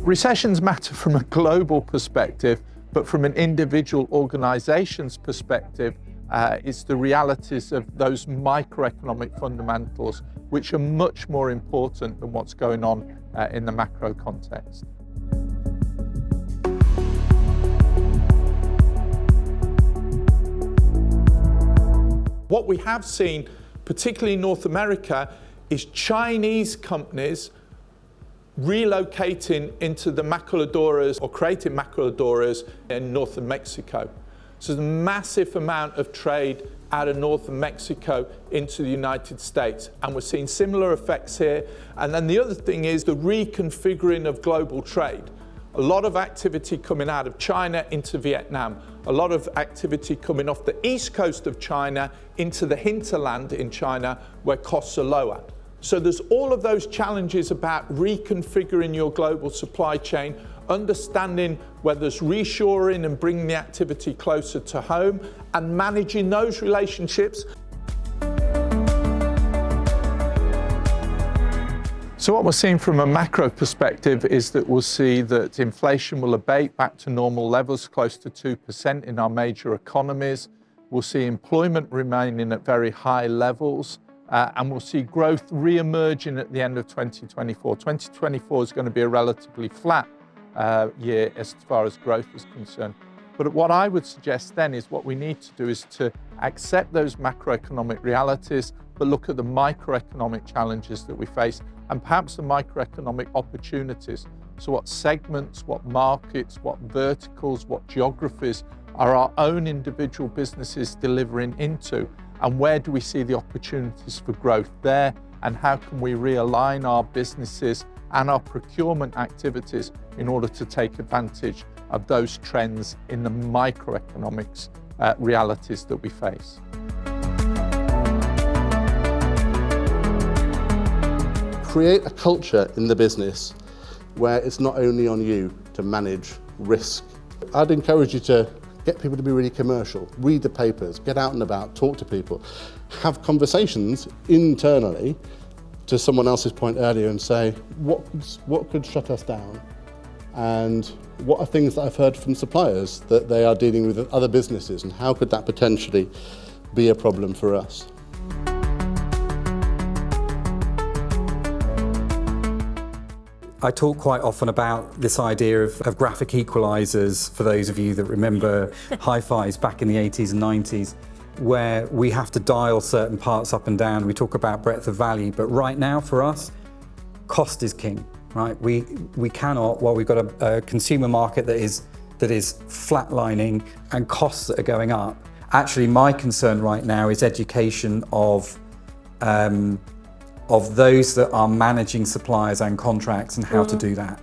Recessions matter from a global perspective, but from an individual organisation's perspective, it's the realities of those microeconomic fundamentals which are much more important than what's going on in the macro context. What we have seen, particularly in North America, is Chinese companies relocating into the maquiladoras or creating maquiladoras in northern Mexico. So there's a massive amount of trade out of northern Mexico into the United States, and we're seeing similar effects here. And then the other thing is the reconfiguring of global trade. A lot of activity coming out of China into Vietnam, a lot of activity coming off the east coast of China into the hinterland in China where costs are lower. So there's all of those challenges about reconfiguring your global supply chain, understanding where there's reshoring and bringing the activity closer to home, and managing those relationships. So what we're seeing from a macro perspective is that we'll see that inflation will abate back to normal levels, close to 2% in our major economies. We'll see employment remaining at very high levels. And we'll see growth re-emerging at the end of 2024. 2024 is going to be a relatively flat year as far as growth is concerned. But what I would suggest then is what we need to do is to accept those macroeconomic realities, but look at the microeconomic challenges that we face and perhaps the microeconomic opportunities. So what segments, what markets, what verticals, what geographies are our own individual businesses delivering into? And where do we see the opportunities for growth there? And how can we realign our businesses and our procurement activities in order to take advantage of those trends in the microeconomics realities that we face? Create a culture in the business where it's not only on you to manage risk. I'd encourage you to get people to be really commercial, read the papers, get out and about, talk to people, have conversations internally, to someone else's point earlier, and say, what could shut us down? And what are things that I've heard from suppliers that they are dealing with other businesses, and how could that potentially be a problem for us? I talk quite often about this idea of graphic equalizers, for those of you that remember hi-fis back in the 80s and 90s, where we have to dial certain parts up and down. We talk about breadth of value, but right now for us, cost is king, right? We cannot, while we've got a consumer market that is flatlining and costs that are going up. Actually, my concern right now is education of those that are managing suppliers and contracts and how to do that,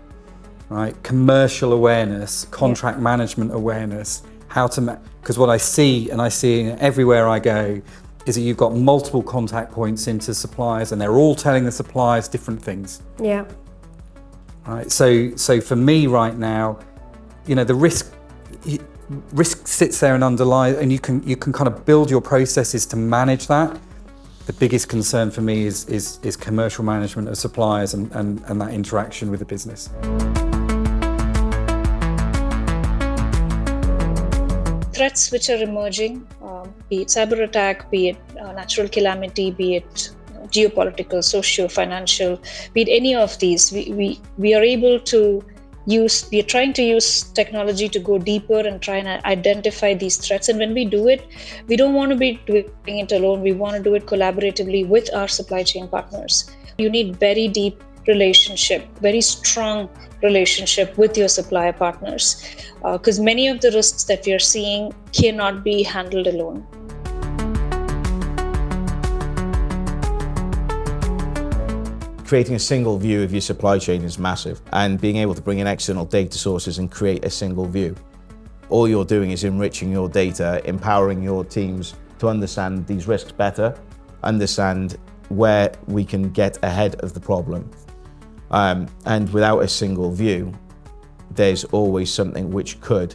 right? Commercial awareness, contract management awareness, how to, because what I see, and I see everywhere I go, is that you've got multiple contact points into suppliers and they're all telling the suppliers different things. Yeah. Right, so for me right now, you know, the risk sits there and underlies, and you can kind of build your processes to manage that. The biggest concern for me is commercial management of suppliers and that interaction with the business. Threats which are emerging, be it cyber attack, be it natural calamity, be it geopolitical, socio-financial, be it any of these, we are able to we are trying to use technology to go deeper and try and identify these threats. And when we do it, we don't want to be doing it alone. We want to do it collaboratively with our supply chain partners. You need very deep relationship, very strong relationship with your supplier partners, because many of the risks that we are seeing cannot be handled alone. Creating a single view of your supply chain is massive, and being able to bring in external data sources and create a single view. All you're doing is enriching your data, empowering your teams to understand these risks better, understand where we can get ahead of the problem. And without a single view, there's always something which could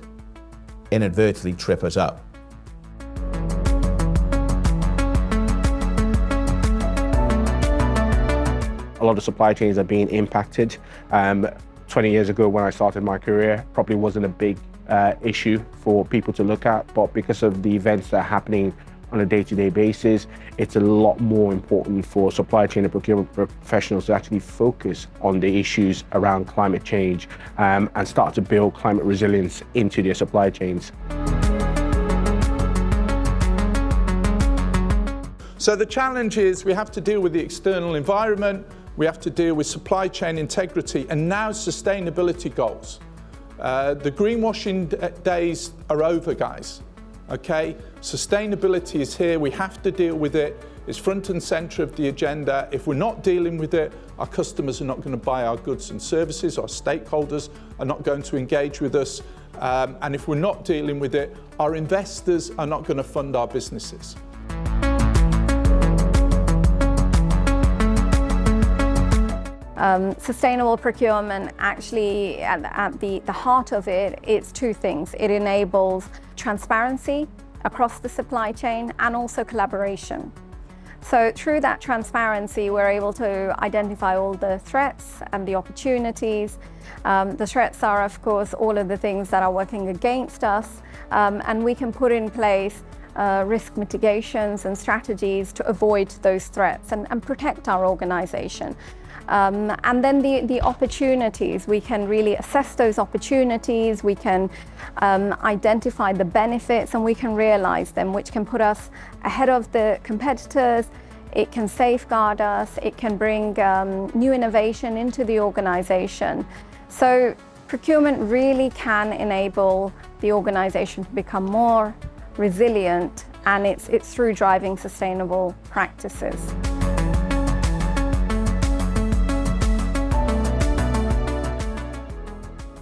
inadvertently trip us up. A lot of supply chains are being impacted. 20 years ago when I started my career, probably wasn't a big issue for people to look at, but because of the events that are happening on a day-to-day basis, it's a lot more important for supply chain and procurement professionals to actually focus on the issues around climate change and start to build climate resilience into their supply chains. So the challenge is we have to deal with the external environment, we have to deal with supply chain integrity, and now sustainability goals. The greenwashing days are over, guys. Okay, sustainability is here, we have to deal with it. It's front and center of the agenda. If we're not dealing with it, our customers are not going to buy our goods and services, our stakeholders are not going to engage with us. And if we're not dealing with it, our investors are not going to fund our businesses. Sustainable procurement, actually at the heart of it, it's two things. It enables transparency across the supply chain and also collaboration. So through that transparency, we're able to identify all the threats and the opportunities. The threats are, of course, all of the things that are working against us, and we can put in place risk mitigations and strategies to avoid those threats and protect our organization. And then the opportunities, we can really assess those opportunities, we can identify the benefits, and we can realize them, which can put us ahead of the competitors. It can safeguard us, it can bring new innovation into the organization. So procurement really can enable the organization to become more resilient, and it's through driving sustainable practices.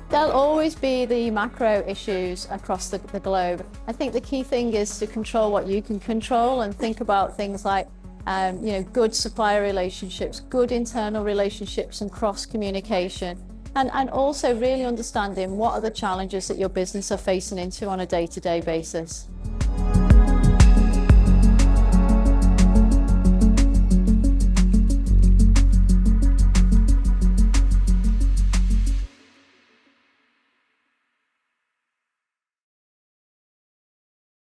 There'll always be the macro issues across the globe. I think the key thing is to control what you can control and think about things like good supplier relationships, good internal relationships and cross-communication, and also really understanding what are the challenges that your business are facing into on a day-to-day basis.